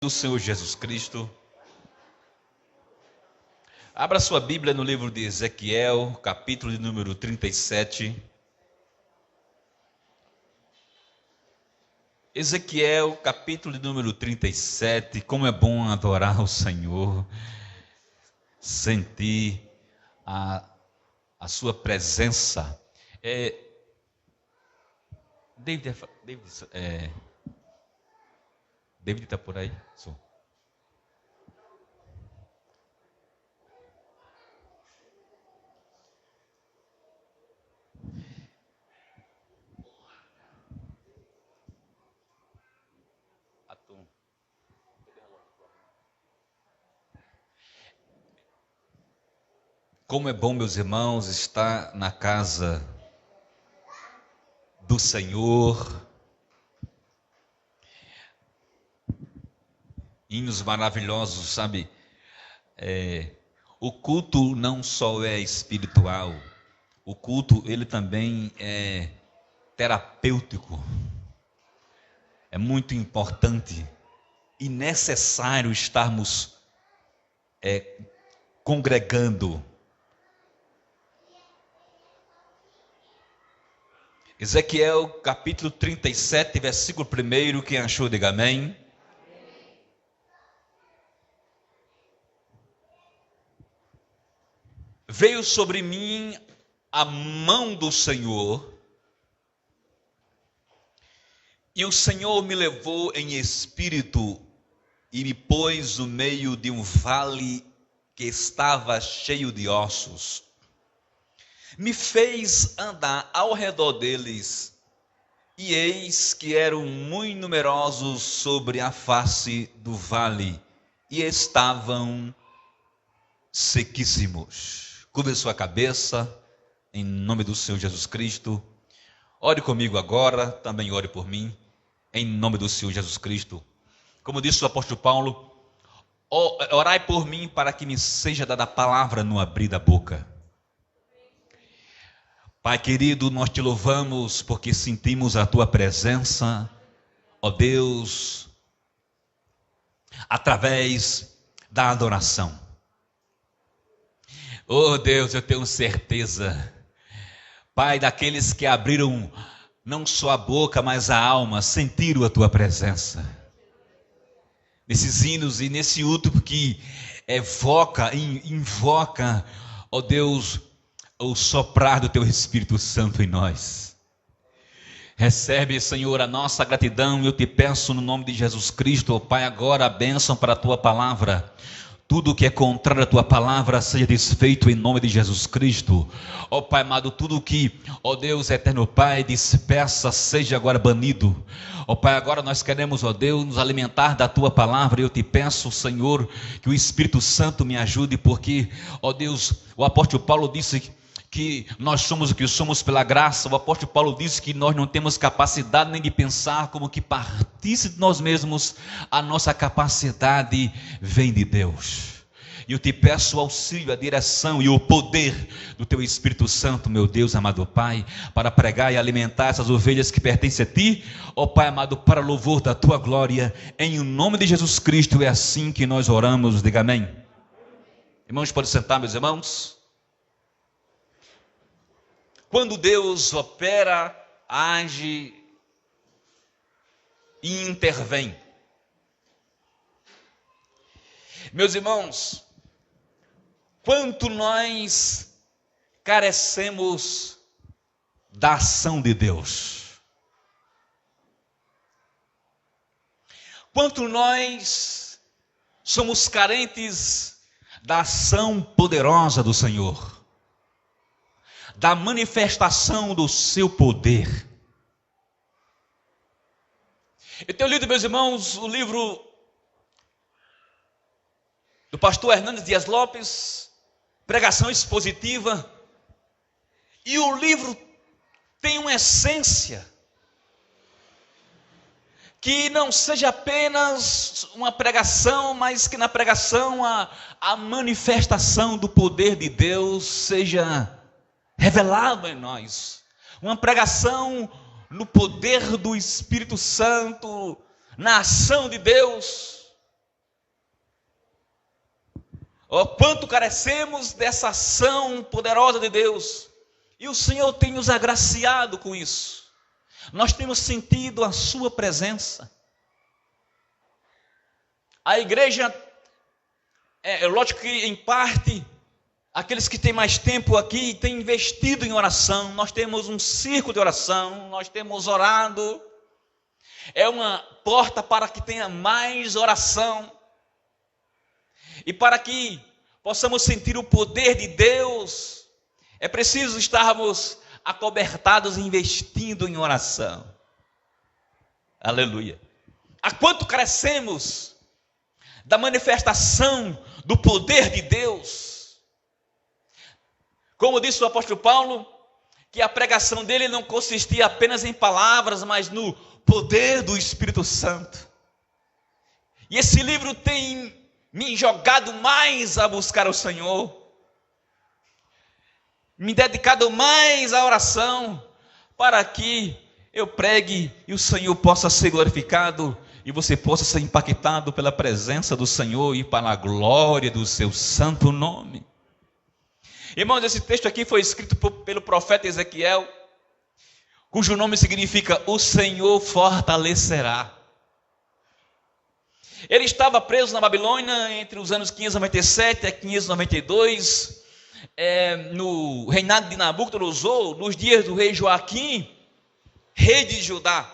Do Senhor Jesus Cristo. Abra sua Bíblia no livro de Ezequiel, capítulo de número 37. Ezequiel, capítulo de número 37. Como é bom adorar o Senhor, sentir a sua presença. David está por aí? Sou. Como é bom, meus irmãos, estar na casa do Senhor. Hinos maravilhosos, sabe? O culto não só é espiritual, o culto ele também é terapêutico. É muito importante e necessário estarmos congregando. Ezequiel capítulo 37, versículo 1, quem achou, diga amém. Veio sobre mim a mão do Senhor, e o Senhor me levou em espírito e me pôs no meio de um vale que estava cheio de ossos. Me fez andar ao redor deles, e eis que eram muito numerosos sobre a face do vale, e estavam sequíssimos. Curve sua cabeça, em nome do Senhor Jesus Cristo. Ore comigo agora, também ore por mim, em nome do Senhor Jesus Cristo. Como disse o apóstolo Paulo, orai por mim para que me seja dada a palavra no abrir da boca. Pai querido, nós te louvamos porque sentimos a tua presença, ó Deus, através da adoração. Oh Deus, eu tenho certeza, Pai, daqueles que abriram não só a boca, mas a alma, sentiram a tua presença. Nesses hinos e nesse último que invoca, ó Deus, o soprar do teu Espírito Santo em nós. Recebe, Senhor, a nossa gratidão. Eu te peço no nome de Jesus Cristo, ó Pai, agora a bênção para a tua palavra. Tudo que é contrário à tua palavra seja desfeito em nome de Jesus Cristo. Ó Pai amado, tudo que, ó Deus eterno Pai, dispersa seja agora banido. Ó Pai, agora nós queremos, ó Deus, nos alimentar da tua palavra. Eu te peço, Senhor, que o Espírito Santo me ajude, porque, ó Deus, o apóstolo Paulo disse que nós somos o que somos pela graça. O apóstolo Paulo disse que nós não temos capacidade nem de pensar, como que partisse de nós mesmos. A nossa capacidade vem de Deus. E eu te peço o auxílio, a direção e o poder do teu Espírito Santo, meu Deus amado Pai, para pregar e alimentar essas ovelhas que pertencem a ti, ó Pai amado, para louvor da tua glória, em nome de Jesus Cristo. É assim que nós oramos, diga amém. Irmãos, podem sentar, meus irmãos. Quando Deus opera, age e intervém. Meus irmãos, quanto nós carecemos da ação de Deus. Quanto nós somos carentes da ação poderosa do Senhor, da manifestação do seu poder. Eu tenho lido, meus irmãos, o livro do pastor Hernandes Dias Lopes, Pregação Expositiva, e o livro tem uma essência que não seja apenas uma pregação, mas que na pregação a manifestação do poder de Deus seja revelado em nós. Uma pregação no poder do Espírito Santo, na ação de Deus. Oh, quanto carecemos dessa ação poderosa de Deus. E o Senhor tem nos agraciado com isso. Nós temos sentido a sua presença. A igreja, lógico que em parte, aqueles que têm mais tempo aqui têm investido em oração. Nós temos um círculo de oração, nós temos orado. É uma porta para que tenha mais oração. E para que possamos sentir o poder de Deus, é preciso estarmos acobertados e investindo em oração. Aleluia. A quanto crescemos da manifestação do poder de Deus. Como disse o apóstolo Paulo, que a pregação dele não consistia apenas em palavras, mas no poder do Espírito Santo. E esse livro tem me jogado mais a buscar o Senhor, me dedicado mais à oração, para que eu pregue e o Senhor possa ser glorificado, e você possa ser impactado pela presença do Senhor e para a glória do seu santo nome. Irmãos, esse texto aqui foi escrito pelo profeta Ezequiel, cujo nome significa o Senhor fortalecerá. Ele estava preso na Babilônia entre os anos 597 a 592, no reinado de Nabucodonosor, nos dias do rei Joaquim, rei de Judá.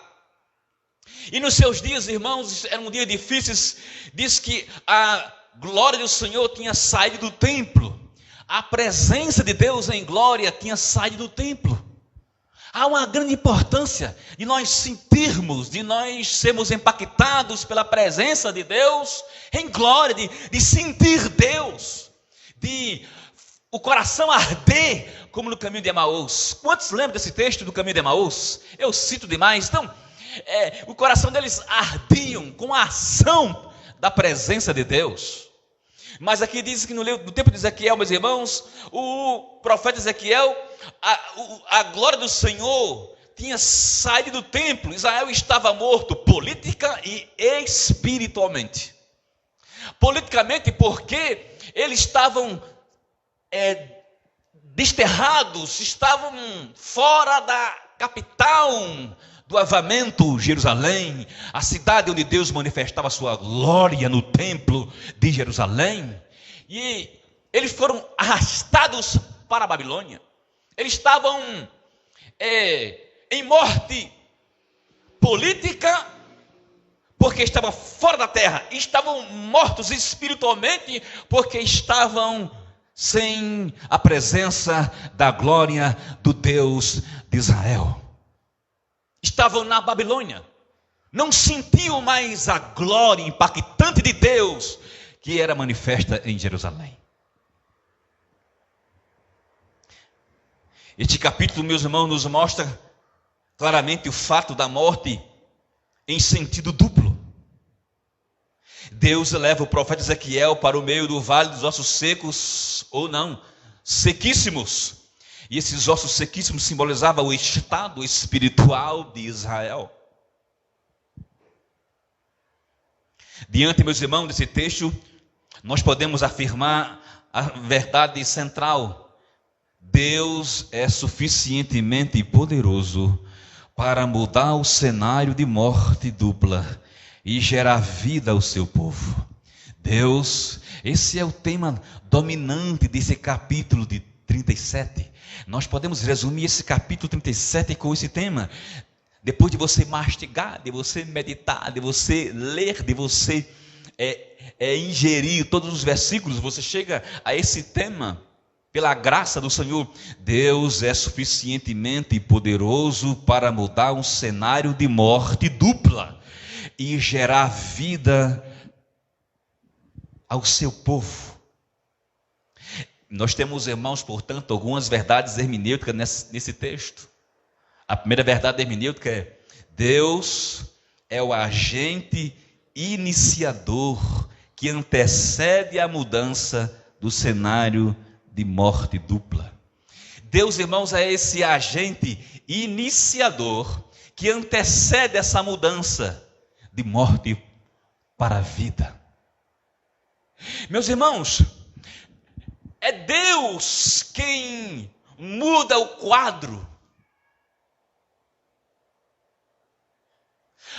E nos seus dias, irmãos, eram dias difíceis. Diz que a glória do Senhor tinha saído do templo. A presença de Deus em glória tinha saído do templo. Há uma grande importância de nós sentirmos, de nós sermos impactados pela presença de Deus em glória, de sentir Deus, de o coração arder, como no caminho de Emaús. Quantos lembram desse texto do caminho de Emaús? Eu cito demais. Então, o coração deles ardiam com a ação da presença de Deus. Mas aqui diz que no tempo de Ezequiel, meus irmãos, o profeta Ezequiel, a glória do Senhor tinha saído do templo. Israel estava morto política e espiritualmente. Politicamente porque eles estavam desterrados, estavam fora da capital do avamento, Jerusalém, a cidade onde Deus manifestava a sua glória no templo de Jerusalém. E eles foram arrastados para a Babilônia. Eles estavam em morte política, porque estavam fora da terra. E estavam mortos espiritualmente, porque estavam sem a presença da glória do Deus de Israel. Estavam na Babilônia, não sentiam mais a glória impactante de Deus que era manifesta em Jerusalém. Este capítulo, meus irmãos, nos mostra claramente o fato da morte em sentido duplo. Deus leva o profeta Ezequiel para o meio do vale dos ossos secos, ou não, sequíssimos. E esses ossos sequíssimos simbolizavam o estado espiritual de Israel. Diante, meus irmãos, desse texto, nós podemos afirmar a verdade central. Deus é suficientemente poderoso para mudar o cenário de morte dupla e gerar vida ao seu povo. Deus, esse é o tema dominante desse capítulo de 37. Nós podemos resumir esse capítulo 37 com esse tema. Depois de você mastigar, de você meditar, de você ler, de você ingerir todos os versículos, você chega a esse tema. Pela graça do Senhor, Deus é suficientemente poderoso para mudar um cenário de morte dupla e gerar vida ao seu povo. Nós temos, irmãos, portanto, algumas verdades hermenêuticas nesse texto. A primeira verdade hermenêutica é: Deus é o agente iniciador que antecede a mudança do cenário de morte dupla. Deus, irmãos, é esse agente iniciador que antecede essa mudança de morte para a vida. Meus irmãos, é Deus quem muda o quadro.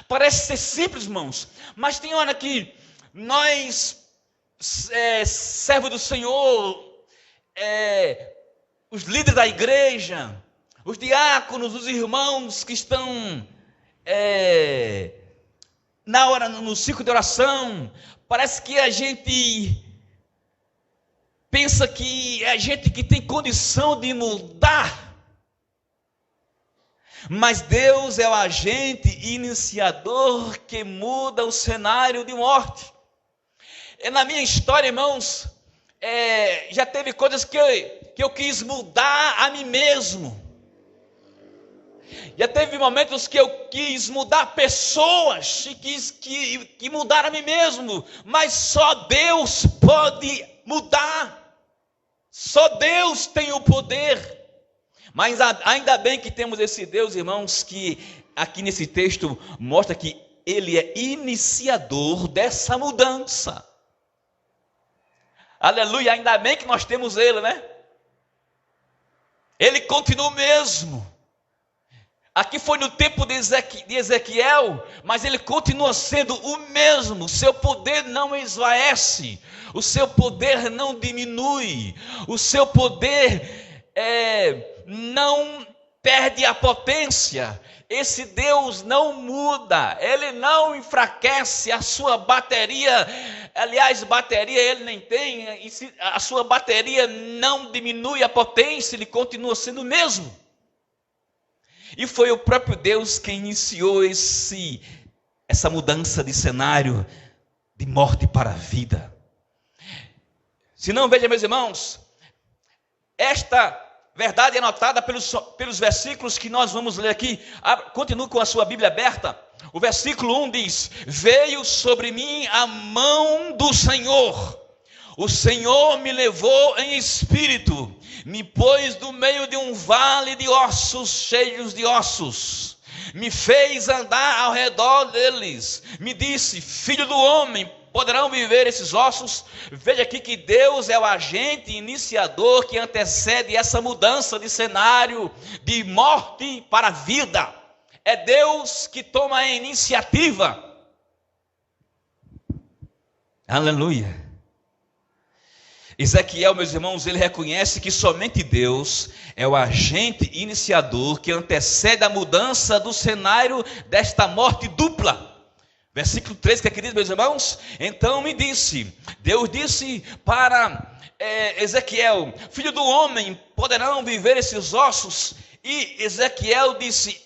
Parece ser simples, irmãos, mas tem hora que nós, servos do Senhor, os líderes da igreja, os diáconos, os irmãos que estão na hora, no ciclo de oração, parece que a gente pensa que é a gente que tem condição de mudar. Mas Deus é o agente iniciador que muda o cenário de morte. Na minha história, irmãos, já teve coisas que eu quis mudar a mim mesmo. Já teve momentos que eu quis mudar pessoas e quis que mudar a mim mesmo. Mas só Deus pode mudar. Só Deus tem o poder. Mas ainda bem que temos esse Deus, irmãos, que aqui nesse texto mostra que Ele é iniciador dessa mudança. Aleluia, ainda bem que nós temos Ele, né? Ele continua o mesmo. Aqui foi no tempo de Ezequiel, mas Ele continua sendo o mesmo. O seu poder não esvaece, o seu poder não diminui, o seu poder não perde a potência. Esse Deus não muda, Ele não enfraquece a sua bateria. Aliás, bateria Ele nem tem, a sua bateria não diminui a potência, Ele continua sendo o mesmo. E foi o próprio Deus quem iniciou essa mudança de cenário de morte para a vida. Se não, veja, meus irmãos, esta verdade é anotada pelos versículos que nós vamos ler aqui. Continue com a sua Bíblia aberta. O versículo 1 diz: veio sobre mim a mão do Senhor. O Senhor me levou em espírito, me pôs no meio de um vale de ossos, cheios de ossos. Me fez andar ao redor deles. Me disse: filho do homem, poderão viver esses ossos? Veja aqui que Deus é o agente iniciador que antecede essa mudança de cenário de morte para a vida. É Deus que toma a iniciativa. Aleluia. Ezequiel, meus irmãos, ele reconhece que somente Deus é o agente iniciador que antecede a mudança do cenário desta morte dupla. Versículo 3, que aqui diz, meus irmãos: então me disse, Deus disse para Ezequiel: filho do homem, poderão viver esses ossos? E Ezequiel disse: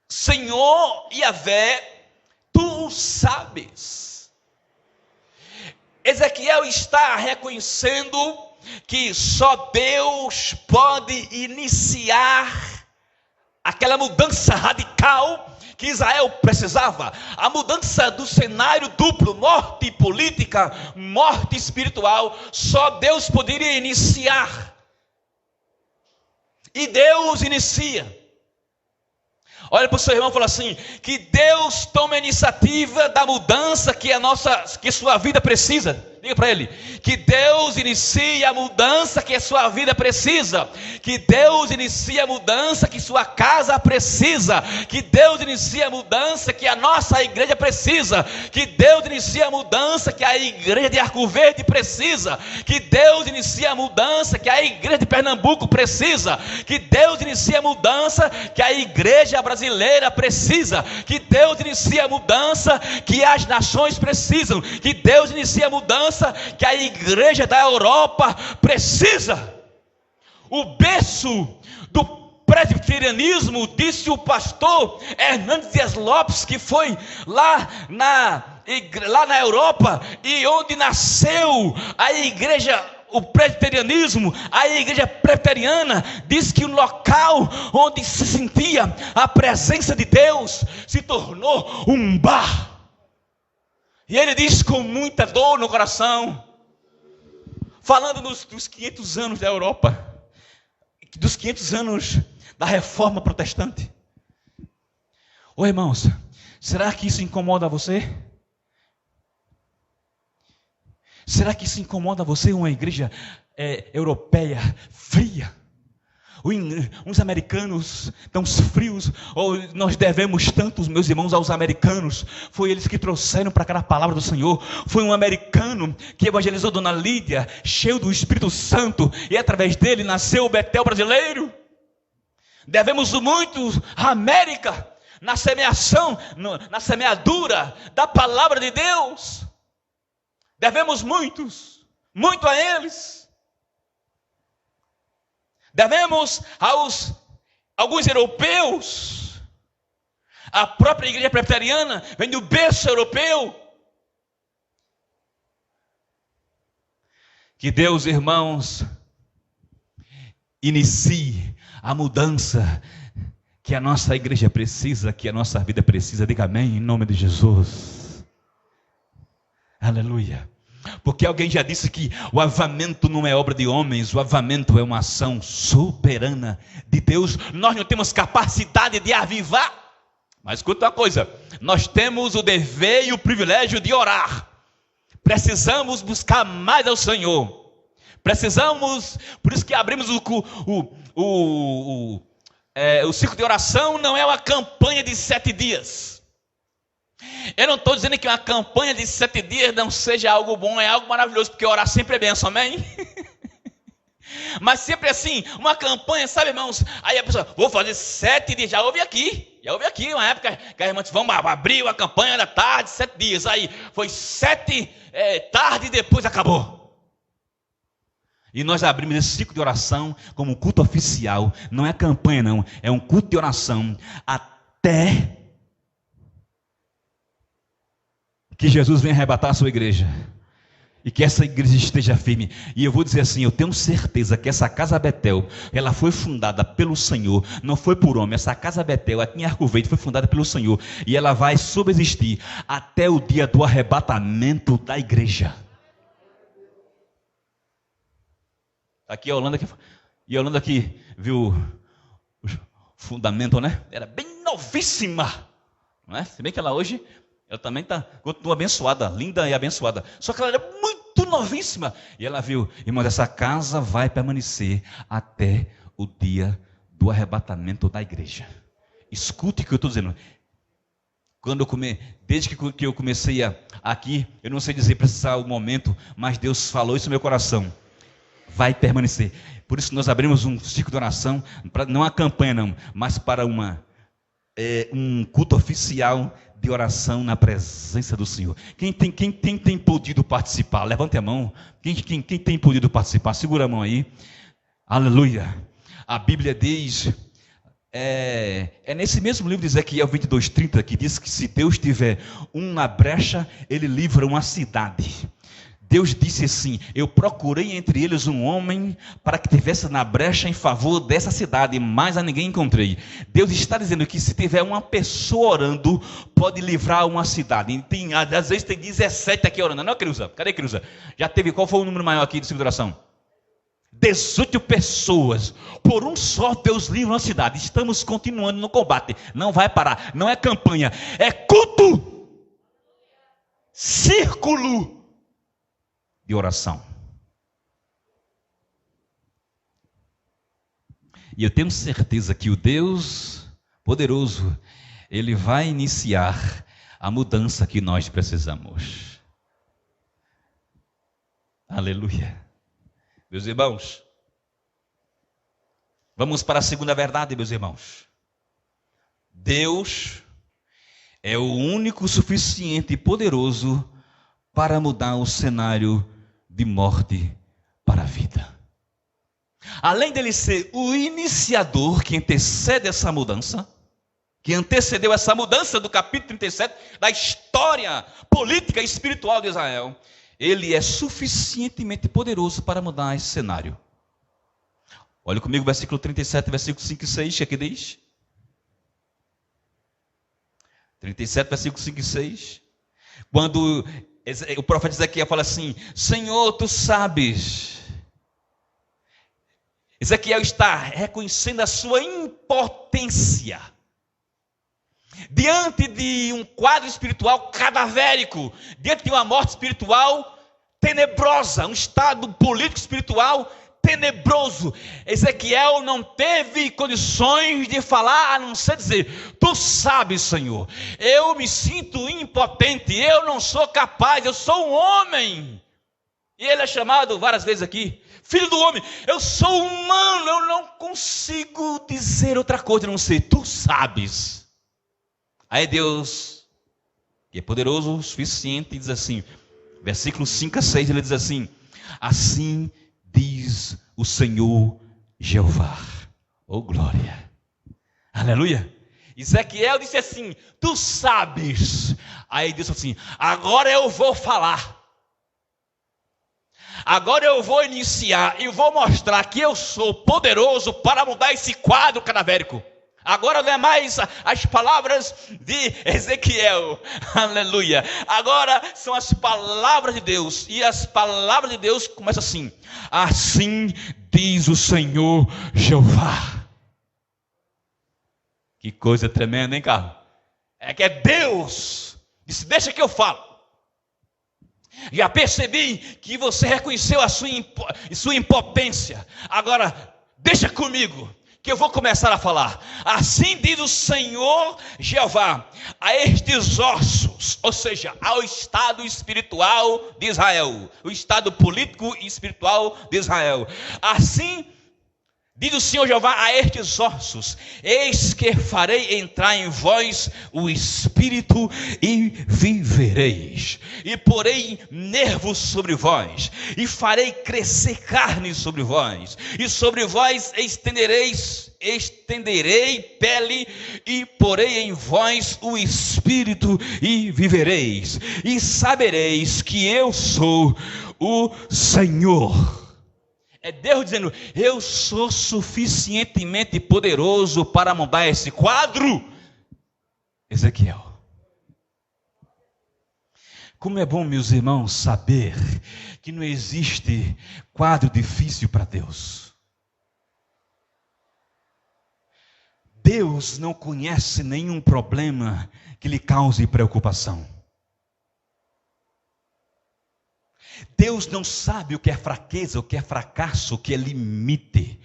Senhor Yahvé, tu sabes. Ezequiel está reconhecendo que só Deus pode iniciar aquela mudança radical que Israel precisava. A mudança do cenário duplo, morte política, morte espiritual, só Deus poderia iniciar. E Deus inicia. Olha para o seu irmão e fala assim: que Deus tome a iniciativa da mudança que sua vida precisa. Diga para ele: que Deus inicie a mudança que a sua vida precisa. Que Deus inicie a mudança que sua casa precisa. Que Deus inicie a mudança que a nossa igreja precisa. Que Deus inicie a mudança que a igreja de Arco Verde precisa. Que Deus inicie a mudança que a igreja de Pernambuco precisa. Que Deus inicie a mudança que a igreja brasileira precisa. Que Deus inicie a mudança que as nações precisam. Que Deus inicie a mudança que a igreja da Europa precisa. O berço do presbiterianismo, disse o pastor Hernandes Dias Lopes, que foi lá na Europa, e onde nasceu a igreja, o presbiterianismo, a igreja presbiteriana, diz que o local onde se sentia a presença de Deus se tornou um bar. E ele diz com muita dor no coração, falando dos 500 anos da Europa, dos 500 anos da reforma protestante. Ô irmãos, será que isso incomoda você? Será que isso incomoda você, uma igreja europeia, fria. Uns americanos tão frios, ou nós devemos tanto, meus irmãos, aos americanos. Foi eles que trouxeram para cá a palavra do Senhor. Foi um americano que evangelizou Dona Lídia, cheio do Espírito Santo, e através dele nasceu o Betel brasileiro. Devemos muito à América, na semeação, na semeadura da palavra de Deus. Devemos muito a eles. Devemos alguns europeus. A própria igreja presbiteriana vem do berço europeu. Que Deus, irmãos, inicie a mudança que a nossa igreja precisa, que a nossa vida precisa. Diga amém, em nome de Jesus. Aleluia. Porque alguém já disse que o avivamento não é obra de homens, o avivamento é uma ação soberana de Deus. Nós não temos capacidade de avivar, mas escuta uma coisa, nós temos o dever e o privilégio de orar. Precisamos buscar mais ao Senhor. Precisamos, por isso que abrimos o ciclo de oração. Não é uma campanha de 7 dias. Eu não estou dizendo que uma campanha de 7 dias não seja algo bom, é algo maravilhoso, porque orar sempre é bênção, amém? Mas sempre assim, uma campanha, sabe, irmãos? Aí a pessoa, vou fazer 7 dias, já houve aqui, uma época que a irmã disse, vamos abrir uma campanha da tarde, 7 dias, aí foi 7 tarde e depois acabou. E nós abrimos esse ciclo de oração como um culto oficial, não é campanha não, é um culto de oração até que Jesus venha arrebatar a sua igreja, e que essa igreja esteja firme. E eu vou dizer assim, eu tenho certeza que essa casa Betel, ela foi fundada pelo Senhor, não foi por homem. Essa casa Betel, aqui em Arco Verde, foi fundada pelo Senhor, e ela vai subsistir até o dia do arrebatamento da igreja. Aqui a Holanda, e a Holanda que viu o fundamento, né? Era bem novíssima, não é? Se bem que ela hoje... ela também continua abençoada, linda e abençoada. Só que ela era muito novíssima. E ela viu, irmãos, essa casa vai permanecer até o dia do arrebatamento da igreja. Escute o que eu estou dizendo. Desde que eu comecei aqui, eu não sei dizer precisar o momento, mas Deus falou isso no meu coração. Vai permanecer. Por isso nós abrimos um ciclo de oração, não a campanha não, mas para um culto oficial de oração na presença do Senhor. Quem tem podido participar? Levante a mão. Quem tem podido participar? Segura a mão aí. Aleluia. A Bíblia diz, nesse mesmo livro de Ezequiel 22:30, que diz que se Deus tiver uma brecha, Ele livra uma cidade. Deus disse assim, eu procurei entre eles um homem para que tivesse na brecha em favor dessa cidade, mas a ninguém encontrei. Deus está dizendo que se tiver uma pessoa orando, pode livrar uma cidade. Às vezes tem 17 aqui orando, não, Creuza? Cadê Creuza? Já teve, qual foi o número maior aqui de segunda oração? 18 pessoas, por um só Deus livra uma cidade. Estamos continuando no combate, não vai parar, não é campanha, é culto, círculo de oração. E eu tenho certeza que o Deus poderoso, Ele vai iniciar a mudança que nós precisamos. Aleluia. Meus irmãos, vamos para a segunda verdade, meus irmãos. Deus é o único suficiente e poderoso para mudar o cenário de morte para a vida. Além dele ser o iniciador que antecede essa mudança, que antecedeu essa mudança do capítulo 37 da história política e espiritual de Israel, ele é suficientemente poderoso para mudar esse cenário. Olha comigo o versículo 37, versículo 5 e 6, que aqui diz. 37, versículo 5 e 6. Quando o profeta Ezequiel fala assim, Senhor, tu sabes. Ezequiel está reconhecendo a sua impotência diante de um quadro espiritual cadavérico, diante de uma morte espiritual tenebrosa, um estado político espiritual tenebroso. Ezequiel não teve condições de falar, a não ser dizer: tu sabes, Senhor, eu me sinto impotente, eu não sou capaz, eu sou um homem. E ele é chamado várias vezes aqui, filho do homem. Eu sou humano, eu não consigo dizer outra coisa, a não ser: tu sabes. Aí Deus, que é poderoso o suficiente, diz assim, versículos 5 a 6, ele diz assim: assim diz o Senhor Jeová. Oh glória, aleluia. Ezequiel disse assim: tu sabes. Aí Deus assim: agora eu vou falar. Agora eu vou iniciar e vou mostrar que eu sou poderoso para mudar esse quadro cadavérico. Agora não é mais as palavras de Ezequiel, aleluia. Agora são as palavras de Deus. E as palavras de Deus começam assim: assim diz o Senhor Jeová. Que coisa tremenda, hein, Carlos? É que é Deus disse: deixa que eu falo. Já percebi que você reconheceu a sua impotência. Agora deixa comigo, que eu vou começar a falar. Assim diz o Senhor Jeová a estes ossos, ou seja, ao estado espiritual de Israel, o estado político e espiritual de Israel. Assim diz o Senhor Jeová a estes ossos: eis que farei entrar em vós o Espírito e vivereis, e porei nervos sobre vós, e farei crescer carne sobre vós, e sobre vós estenderei pele, e porei em vós o Espírito e vivereis, e sabereis que eu sou o Senhor. É Deus dizendo: eu sou suficientemente poderoso para mudar esse quadro. Ezequiel. Como é bom, meus irmãos, saber que não existe quadro difícil para Deus. Deus não conhece nenhum problema que lhe cause preocupação. Deus não sabe o que é fraqueza, o que é fracasso, o que é limite.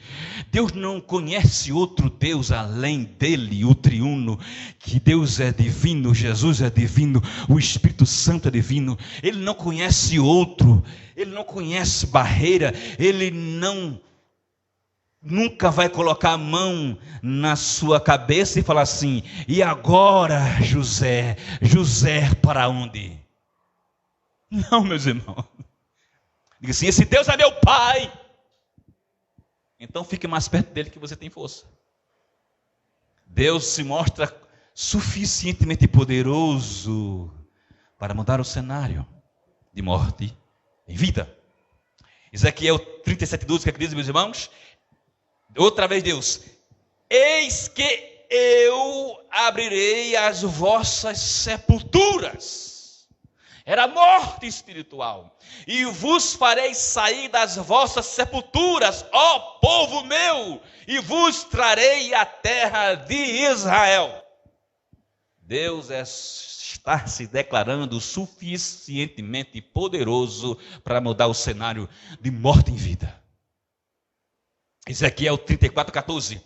Deus não conhece outro Deus além dele, o triuno, que Deus é divino, Jesus é divino, o Espírito Santo é divino. Ele não conhece outro, ele não conhece barreira, ele nunca vai colocar a mão na sua cabeça e falar assim: e agora, José para onde? Não, meus irmãos. Diga assim: esse Deus é meu Pai. Então fique mais perto dele, que você tem força. Deus se mostra suficientemente poderoso para mudar o cenário de morte em vida. Ezequiel 37:12, que é que diz, meus irmãos? Outra vez Deus: eis que eu abrirei as vossas sepulturas. Era morte espiritual. E vos farei sair das vossas sepulturas, ó povo meu, e vos trarei a terra de Israel. Deus está se declarando suficientemente poderoso para mudar o cenário de morte em vida. Ezequiel 34:14.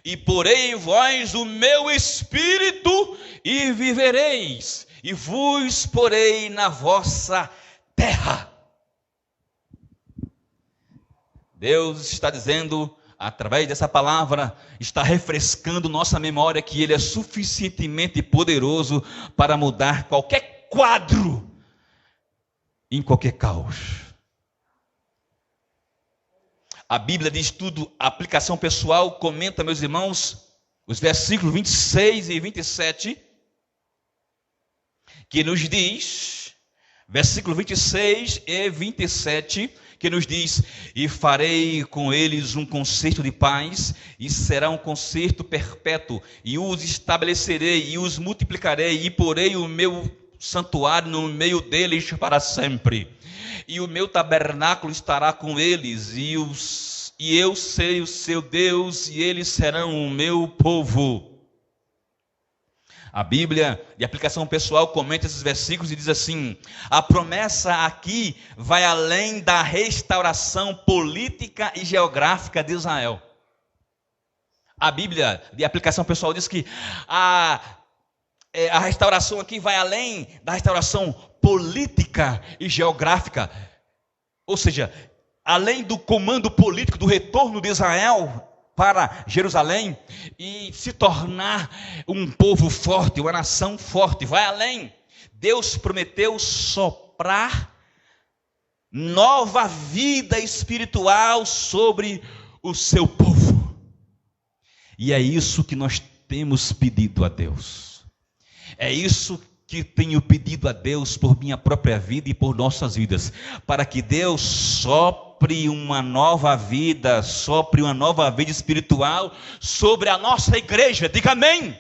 E porei em vós o meu espírito e vivereis, e vos porei na vossa terra. Deus está dizendo, através dessa palavra, está refrescando nossa memória que Ele é suficientemente poderoso para mudar qualquer quadro, em qualquer caos. A Bíblia diz tudo, a aplicação pessoal comenta, meus irmãos, os versículos 26 e 27, que nos diz, versículo 26 e 27, que nos diz: e farei com eles um concerto de paz, e será um concerto perpétuo, e os estabelecerei, e os multiplicarei, e porei o meu santuário no meio deles para sempre. E o meu tabernáculo estará com eles, e eu serei o seu Deus, e eles serão o meu povo. A Bíblia, de aplicação pessoal, comenta esses versículos e diz assim: a promessa aqui vai além da restauração política e geográfica de Israel. A Bíblia, de aplicação pessoal, diz que a restauração aqui vai além da restauração política e geográfica. Ou seja, além do comando político do retorno de Israel para Jerusalém e se tornar um povo forte, uma nação forte, vai além. Deus prometeu soprar nova vida espiritual sobre o seu povo. E é isso que nós temos pedido a Deus. É isso que tenho pedido a Deus por minha própria vida e por nossas vidas, para que Deus sopre uma nova vida espiritual sobre a nossa igreja. Diga amém.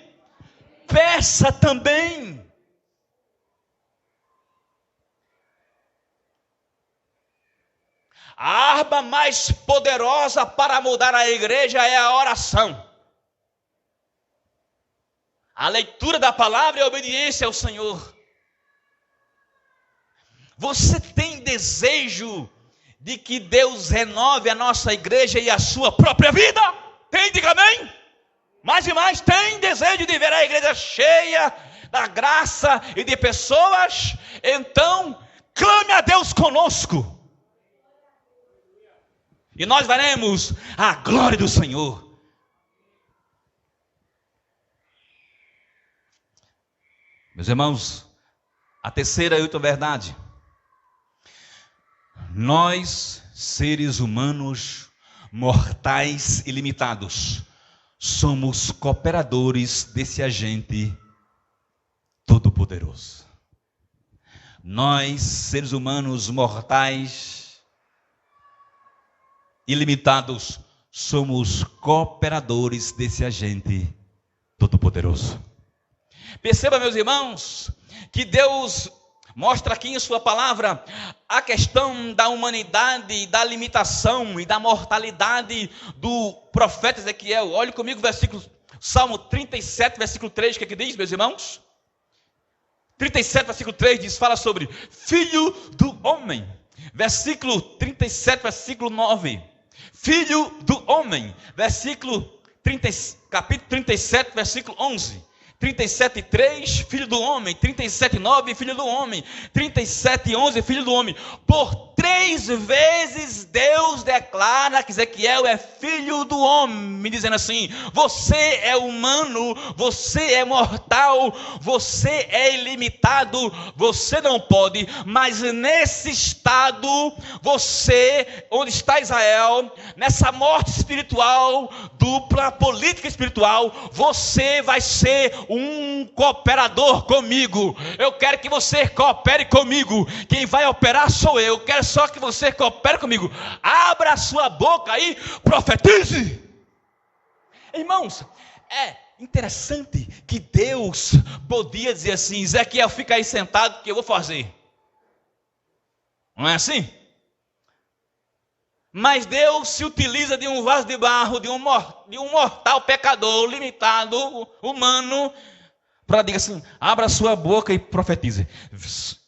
Peça também. A arma mais poderosa para mudar a igreja é a oração. A leitura da palavra e a obediência ao Senhor. Você tem desejo de que Deus renove a nossa igreja e a sua própria vida? Tem, diga amém? Mais e mais, tem desejo de ver a igreja cheia da graça e de pessoas? Então, clame a Deus conosco. E nós veremos a glória do Senhor. Meus irmãos, a terceira e última verdade. Nós, seres humanos, mortais e limitados, somos cooperadores desse agente todo-poderoso. Nós, seres humanos, mortais e limitados, somos cooperadores desse agente todo-poderoso. Perceba, meus irmãos, que Deus mostra aqui em sua palavra a questão da humanidade, da limitação e da mortalidade do profeta Ezequiel. Olhe comigo o versículo, Salmo 37, versículo 3, o que diz, meus irmãos? 37, versículo 3 diz, fala sobre filho do homem. Versículo 37, versículo 9. Filho do homem. Capítulo 37, versículo 11. 37:3, filho do homem. 37:9, filho do homem. 37:11, filho do homem. Por 3 vezes Deus declara que Ezequiel é filho do homem, dizendo assim: você é humano, você é mortal, você é ilimitado, você não pode, mas nesse estado, você, onde está Israel, nessa morte espiritual, dupla, política espiritual, você vai ser um cooperador comigo. Eu quero que você coopere comigo. Quem vai operar sou eu. Quero só que você coopere comigo. Abra a sua boca e profetize. Irmãos, é interessante que Deus podia dizer assim: Ezequiel, fica aí sentado que eu vou fazer. Não é assim? Mas Deus se utiliza de um vaso de barro, de um mortal pecador, limitado, humano, para dizer assim: abra a sua boca e profetize.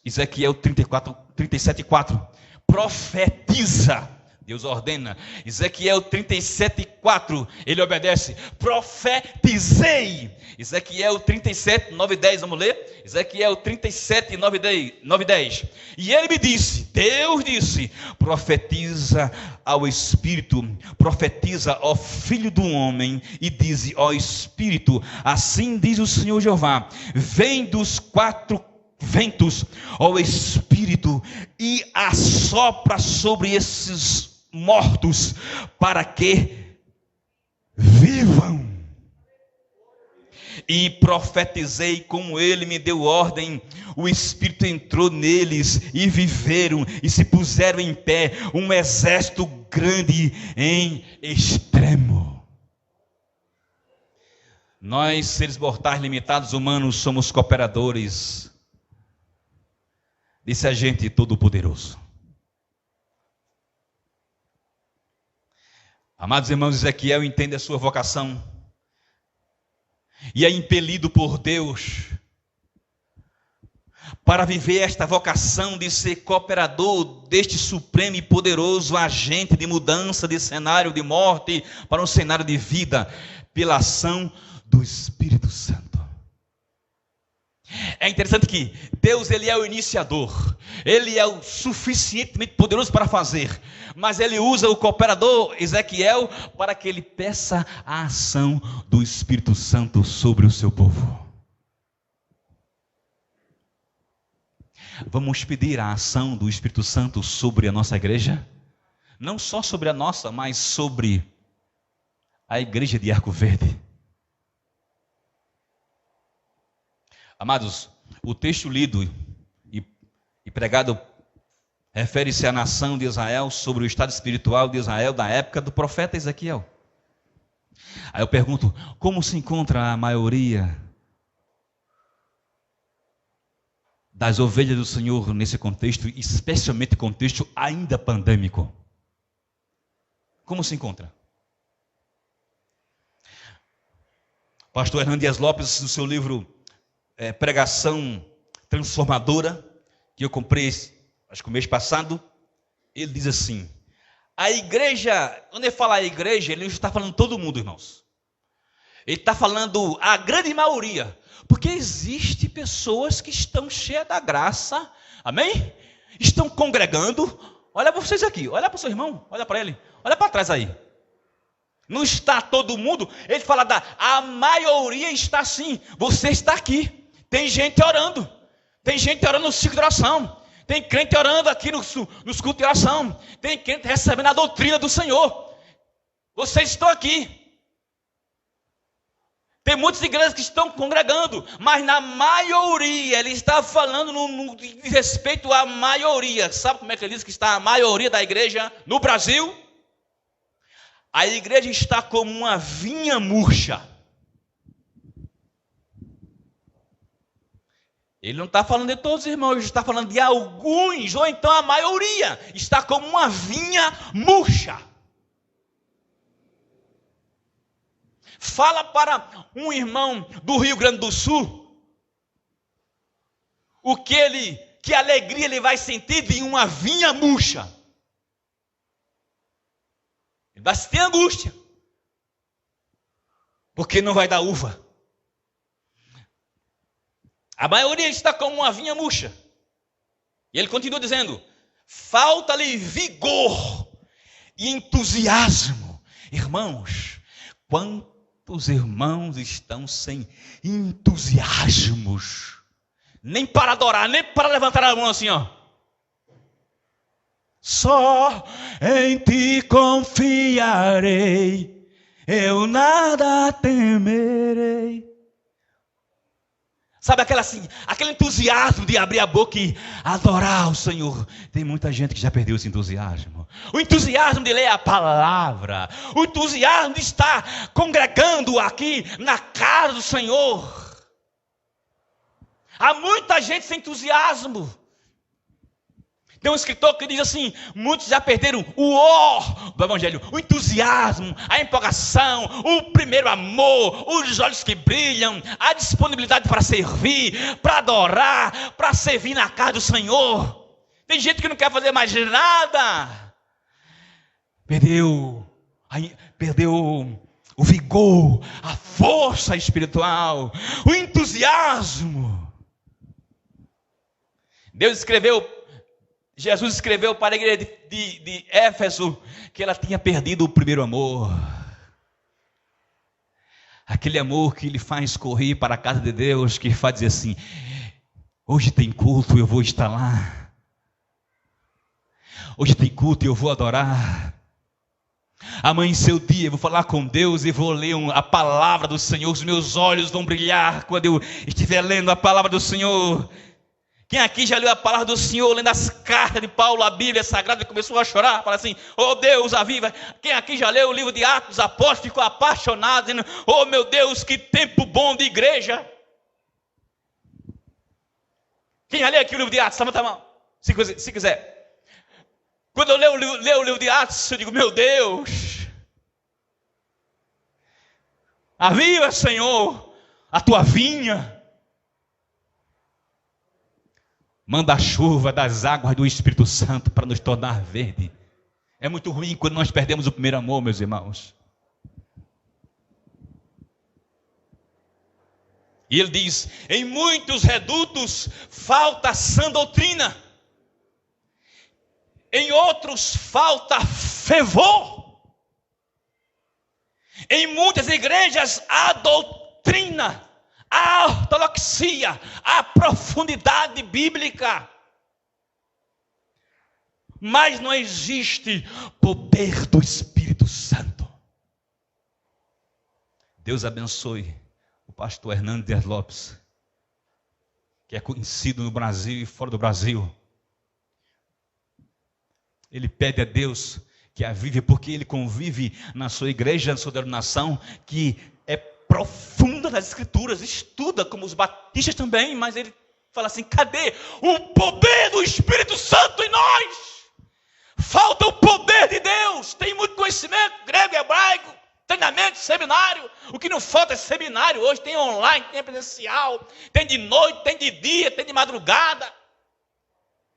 Ezequiel 37:4. Profetiza. Deus ordena. Ezequiel 37:4. Ele obedece. Profetizei. Ezequiel 37, 9 e 10. Vamos ler? Ezequiel 37, 9 e 10. E ele me disse, Deus disse: profetiza ao Espírito, profetiza ao Filho do Homem, e dize ao Espírito: assim diz o Senhor Jeová, vem dos 4 ventos, ó Espírito, e assopra sobre esses mortos, para que vivam. E profetizei como ele me deu ordem. O Espírito entrou neles e viveram e se puseram em pé, um exército grande em extremo. Nós, seres mortais limitados humanos, somos cooperadores desse agente todo-poderoso. Amados irmãos, Ezequiel entende a sua vocação. e é impelido por Deus para viver esta vocação de ser cooperador deste supremo e poderoso agente de mudança de cenário de morte para um cenário de vida, pela ação do Espírito Santo. É interessante que Deus, ele é o iniciador, ele é o suficientemente poderoso para fazer, mas ele usa o cooperador Ezequiel para que ele peça a ação do Espírito Santo sobre o seu povo. Vamos pedir a ação do Espírito Santo sobre a nossa igreja? Não só sobre a nossa, mas sobre a igreja de Arco Verde. Amados, o texto lido e pregado refere-se à nação de Israel, sobre o estado espiritual de Israel da época do profeta Ezequiel. Aí eu pergunto, como se encontra a maioria das ovelhas do Senhor nesse contexto, especialmente contexto ainda pandêmico? Como se encontra? Pastor Hernando Dias Lopes, no seu livro Pregação Transformadora, que eu comprei, acho que o mês passado, ele diz assim: a igreja, quando ele fala a igreja, ele não está falando todo mundo, irmãos. Ele está falando a grande maioria, porque existe pessoas que estão cheias da graça, amém? Estão congregando. Olha para vocês aqui, olha para o seu irmão, olha para ele, olha para trás aí. Não está todo mundo, ele fala a maioria está assim, você está aqui. Tem gente orando no ciclo de oração, tem crente orando aqui nos cultos de oração, tem crente recebendo a doutrina do Senhor. Vocês estão aqui. Tem muitas igrejas que estão congregando, mas na maioria, ele está falando no respeito à maioria. Sabe como é que ele diz que está a maioria da igreja no Brasil? A igreja está como uma vinha murcha. Ele não está falando de todos os irmãos, ele está falando de alguns, ou então a maioria está como uma vinha murcha. Fala para um irmão do Rio Grande do Sul que alegria ele vai sentir de uma vinha murcha. Ele vai sentir angústia, porque não vai dar uva. A maioria está como uma vinha murcha. E ele continua dizendo: falta-lhe vigor e entusiasmo. Irmãos, quantos irmãos estão sem entusiasmos? Nem para adorar, nem para levantar a mão assim, ó. Só em ti confiarei, eu nada temerei. Sabe aquele entusiasmo de abrir a boca e adorar o Senhor? Tem muita gente que já perdeu esse entusiasmo. O entusiasmo de ler a palavra. O entusiasmo de estar congregando aqui na casa do Senhor. Há muita gente sem entusiasmo. Tem um escritor que diz assim: muitos já perderam o do evangelho, o entusiasmo, a empolgação, o primeiro amor, os olhos que brilham, a disponibilidade para servir, para adorar, para servir na casa do Senhor. Tem gente que não quer fazer mais nada. Perdeu o vigor, a força espiritual, o entusiasmo. Jesus escreveu para a igreja de Éfeso que ela tinha perdido o primeiro amor. Aquele amor que lhe faz correr para a casa de Deus, que faz dizer assim: hoje tem culto, eu vou estar lá. Hoje tem culto e eu vou adorar. Amanheceu o dia, eu vou falar com Deus e vou ler a palavra do Senhor. Os meus olhos vão brilhar quando eu estiver lendo a palavra do Senhor. Quem aqui já leu a palavra do Senhor, lendo as cartas de Paulo, a Bíblia Sagrada, e começou a chorar, fala assim: oh Deus, aviva. Quem aqui já leu o livro de Atos dos Apóstolos, ficou apaixonado, dizendo: oh meu Deus, que tempo bom de igreja. Quem já leu aqui o livro de Atos, levanta a mão, se quiser. Quando eu leio o livro de Atos, eu digo: meu Deus, aviva, Senhor, a tua vinha. Manda a chuva das águas do Espírito Santo para nos tornar verde. É muito ruim quando nós perdemos o primeiro amor, meus irmãos. E ele diz: em muitos redutos falta sã doutrina, em outros falta fervor, em muitas igrejas há doutrina, há ortodoxia, há profundidade bíblica, mas não existe poder do Espírito Santo. Deus abençoe o pastor Hernando Dias Lopes, que é conhecido no Brasil e fora do Brasil. Ele pede a Deus que a vive, porque ele convive na sua igreja, na sua denominação, que é profunda nas Escrituras, estuda como os batistas também, mas ele fala assim: cadê o poder do Espírito Santo em nós? Falta o poder de Deus. Tem muito conhecimento grego e hebraico, treinamento, seminário. O que não falta é seminário hoje. Tem online, tem presencial, tem de noite, tem de dia, tem de madrugada,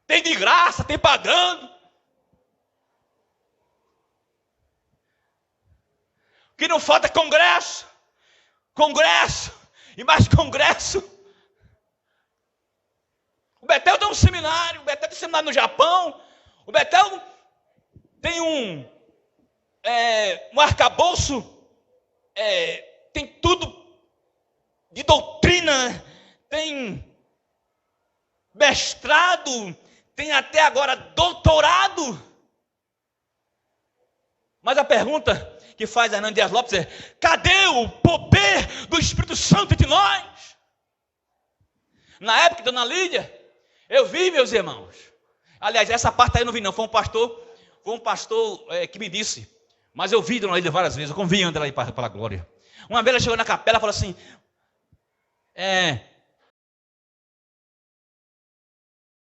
tem de graça, tem pagando. O que não falta é congresso, congresso e mais congresso. O Betel tem um seminário, o Betel tem um seminário no Japão, o Betel tem um arcabouço, tem tudo de doutrina, tem mestrado, tem até agora doutorado. Mas a pergunta que faz Hernando Dias Lopes é: cadê o poder do Espírito Santo entre nós? Na época de Dona Lídia, eu vi, meus irmãos. Aliás, essa parte aí eu não vi não, foi um pastor que me disse. Mas eu vi Dona Lídia várias vezes, eu convido ela aí para a glória. Uma vez ela chegou na capela e falou assim: